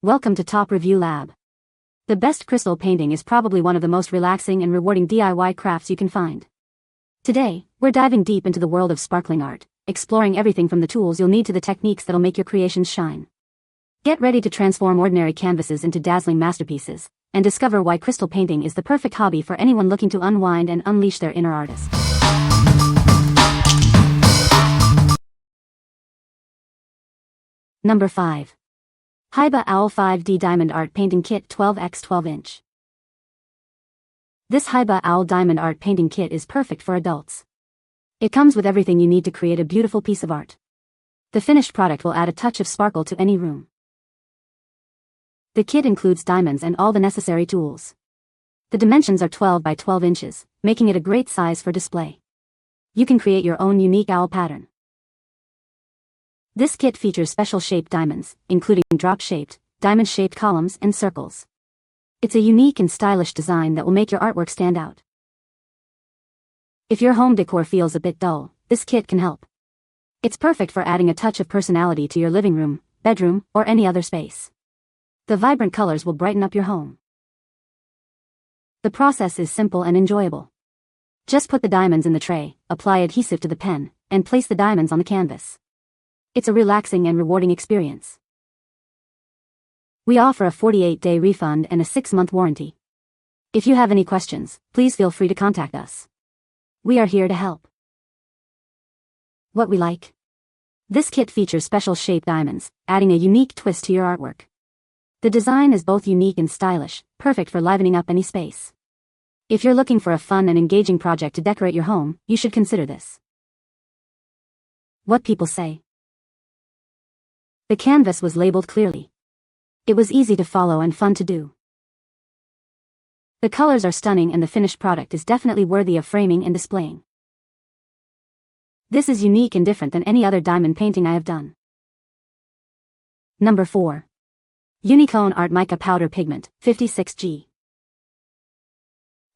Welcome to Top Review Lab. The best crystal painting is probably one of the most relaxing and rewarding DIY crafts you can find. Today, we're diving deep into the world of sparkling art, exploring everything from the tools you'll need to the techniques that'll make your creations shine. Get ready to transform ordinary canvases into dazzling masterpieces, and discover why crystal painting is the perfect hobby for anyone looking to unwind and unleash their inner artist. Number 5. Hibah Owl 5D Diamond Art Painting Kit 12x 12-inch. This Hibah Owl Diamond Art Painting Kit is perfect for adults. It comes with everything you need to create a beautiful piece of art. The finished product will add a touch of sparkle to any room. The kit includes diamonds and all the necessary tools. The dimensions are 12 by 12 inches, making it a great size for display. You can create your own unique owl pattern. This kit features special shaped diamonds, including drop-shaped, diamond-shaped columns and circles. It's a unique and stylish design that will make your artwork stand out. If your home decor feels a bit dull, this kit can help. It's perfect for adding a touch of personality to your living room, bedroom, or any other space. The vibrant colors will brighten up your home. The process is simple and enjoyable. Just put the diamonds in the tray, apply adhesive to the pen, and place the diamonds on the canvas. It's a relaxing and rewarding experience. We offer a 48-day refund and a 6-month warranty. If you have any questions, please feel free to contact us. We are here to help. What we like. This kit features special shaped diamonds, adding a unique twist to your artwork. The design is both unique and stylish, perfect for livening up any space. If you're looking for a fun and engaging project to decorate your home, you should consider this. What people say. The canvas was labeled clearly. It was easy to follow and fun to do. The colors are stunning and the finished product is definitely worthy of framing and displaying. This is unique and different than any other diamond painting I have done. Number 4. Unicone Art Mica Powder Pigment, 56G.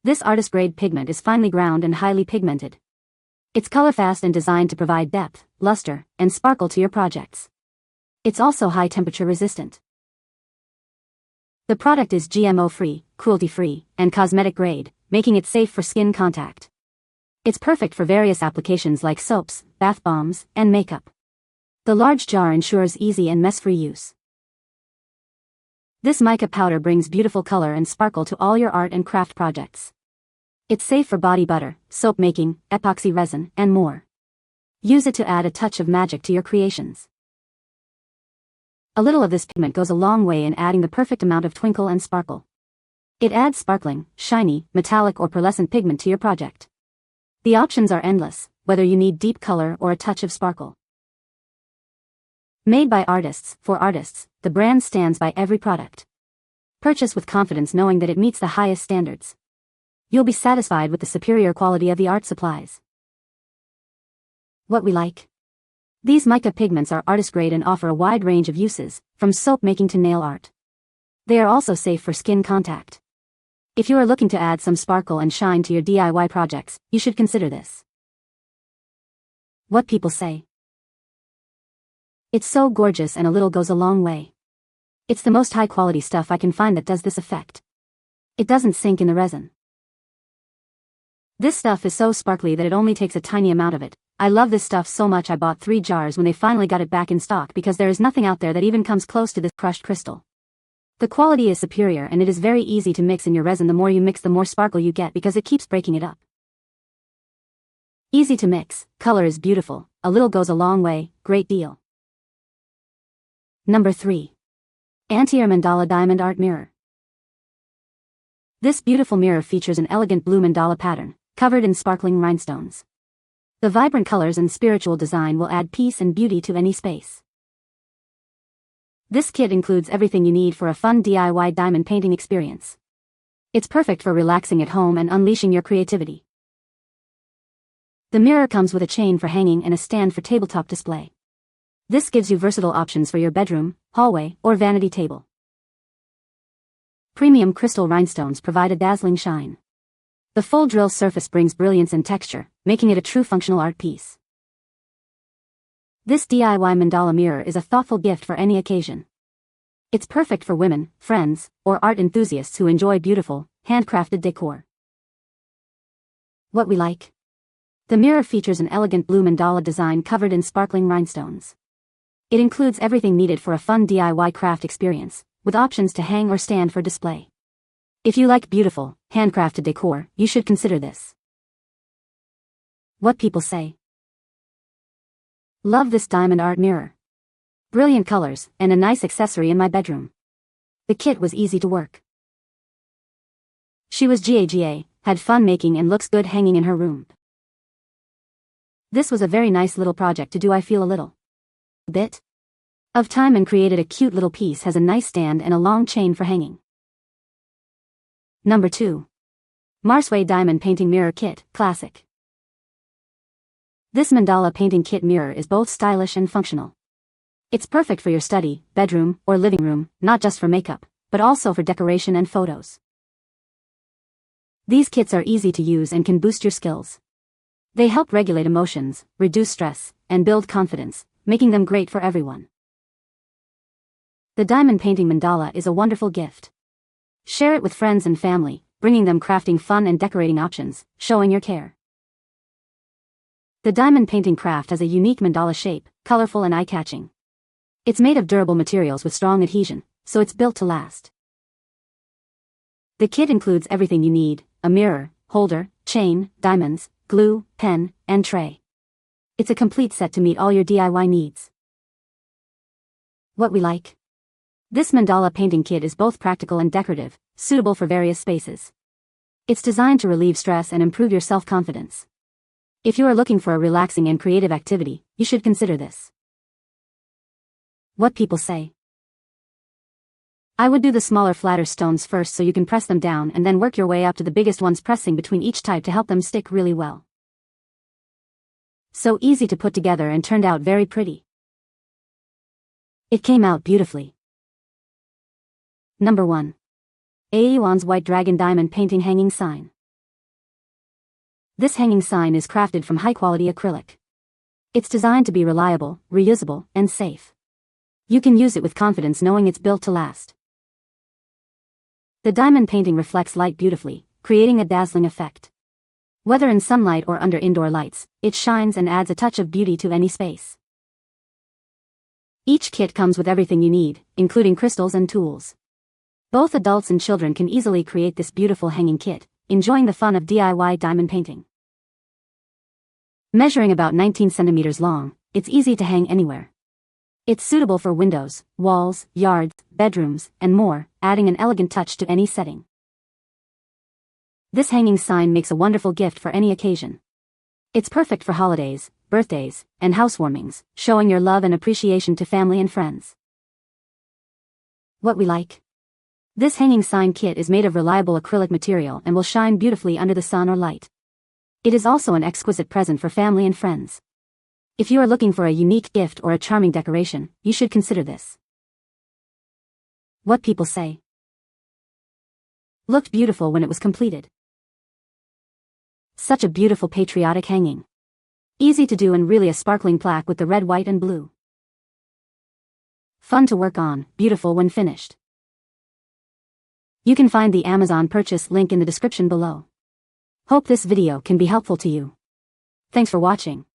This artist-grade pigment is finely ground and highly pigmented. It's color-fast and designed to provide depth, luster, and sparkle to your projects. It's also high-temperature resistant. The product is GMO-free, cruelty-free, and cosmetic-grade, making it safe for skin contact. It's perfect for various applications like soaps, bath bombs, and makeup. The large jar ensures easy and mess-free use. This mica powder brings beautiful color and sparkle to all your art and craft projects. It's safe for body butter, soap making, epoxy resin, and more. Use it to add a touch of magic to your creations. A little of this pigment goes a long way in adding the perfect amount of twinkle and sparkle. It adds sparkling, shiny, metallic or pearlescent pigment to your project. The options are endless, whether you need deep color or a touch of sparkle. Made by artists, for artists, the brand stands by every product. Purchase with confidence knowing that it meets the highest standards. You'll be satisfied with the superior quality of the art supplies. What we like. These mica pigments are artist-grade and offer a wide range of uses, from soap making to nail art. They are also safe for skin contact. If you are looking to add some sparkle and shine to your DIY projects, you should consider this. What people say. It's so gorgeous and a little goes a long way. It's the most high-quality stuff I can find that does this effect. It doesn't sink in the resin. This stuff is so sparkly that it only takes a tiny amount of it. I love this stuff so much I bought 3 jars when they finally got it back in stock because there is nothing out there that even comes close to this crushed crystal. The quality is superior and it is very easy to mix in your resin. The more you mix the more sparkle you get because it keeps breaking it up. Easy to mix, color is beautiful, a little goes a long way, great deal. Number 3. Antor Mandala Diamond Art Mirror. This beautiful mirror features an elegant blue mandala pattern, covered in sparkling rhinestones. The vibrant colors and spiritual design will add peace and beauty to any space. This kit includes everything you need for a fun DIY diamond painting experience. It's perfect for relaxing at home and unleashing your creativity. The mirror comes with a chain for hanging and a stand for tabletop display. This gives you versatile options for your bedroom, hallway, or vanity table. Premium crystal rhinestones provide a dazzling shine. The full drill surface brings brilliance and texture, making it a true functional art piece. This DIY mandala mirror is a thoughtful gift for any occasion. It's perfect for women, friends, or art enthusiasts who enjoy beautiful, handcrafted decor. What we like. The mirror features an elegant blue mandala design covered in sparkling rhinestones. It includes everything needed for a fun DIY craft experience, with options to hang or stand for display. If you like beautiful, handcrafted decor, you should consider this. What people say. Love this diamond art mirror. Brilliant colors, and a nice accessory in my bedroom. The kit was easy to work. She was GAGA, had fun making and looks good hanging in her room. This was a very nice little project to do. I feel a little bit of time and created a cute little piece. Has a nice stand and a long chain for hanging. Number 2. Marsui Diamond Painting Mirror Kit, Classic. This mandala painting kit mirror is both stylish and functional. It's perfect for your study, bedroom, or living room, not just for makeup, but also for decoration and photos. These kits are easy to use and can boost your skills. They help regulate emotions, reduce stress, and build confidence, making them great for everyone. The diamond painting mandala is a wonderful gift. Share it with friends and family, bringing them crafting fun and decorating options, showing your care. The diamond painting craft has a unique mandala shape, colorful and eye-catching. It's made of durable materials with strong adhesion, so it's built to last. The kit includes everything you need: a mirror, holder, chain, diamonds, glue, pen, and tray. It's a complete set to meet all your DIY needs. What we like. This mandala painting kit is both practical and decorative, suitable for various spaces. It's designed to relieve stress and improve your self-confidence. If you are looking for a relaxing and creative activity, you should consider this. What people say. I would do the smaller, flatter stones first so you can press them down and then work your way up to the biggest ones, pressing between each type to help them stick really well. So easy to put together and turned out very pretty. It came out beautifully. Number 1. AiYuanzsh White Dragon Diamond Painting Hanging Sign. This hanging sign is crafted from high-quality acrylic. It's designed to be reliable, reusable, and safe. You can use it with confidence knowing it's built to last. The diamond painting reflects light beautifully, creating a dazzling effect. Whether in sunlight or under indoor lights, it shines and adds a touch of beauty to any space. Each kit comes with everything you need, including crystals and tools. Both adults and children can easily create this beautiful hanging kit, enjoying the fun of DIY diamond painting. Measuring about 19 centimeters long, it's easy to hang anywhere. It's suitable for windows, walls, yards, bedrooms, and more, adding an elegant touch to any setting. This hanging sign makes a wonderful gift for any occasion. It's perfect for holidays, birthdays, and housewarmings, showing your love and appreciation to family and friends. What we like. This hanging sign kit is made of reliable acrylic material and will shine beautifully under the sun or light. It is also an exquisite present for family and friends. If you are looking for a unique gift or a charming decoration, you should consider this. What people say. Looked beautiful when it was completed. Such a beautiful patriotic hanging. Easy to do and really a sparkling plaque with the red, white, and blue. Fun to work on, beautiful when finished. You can find the Amazon purchase link in the description below. Hope this video can be helpful to you. Thanks for watching.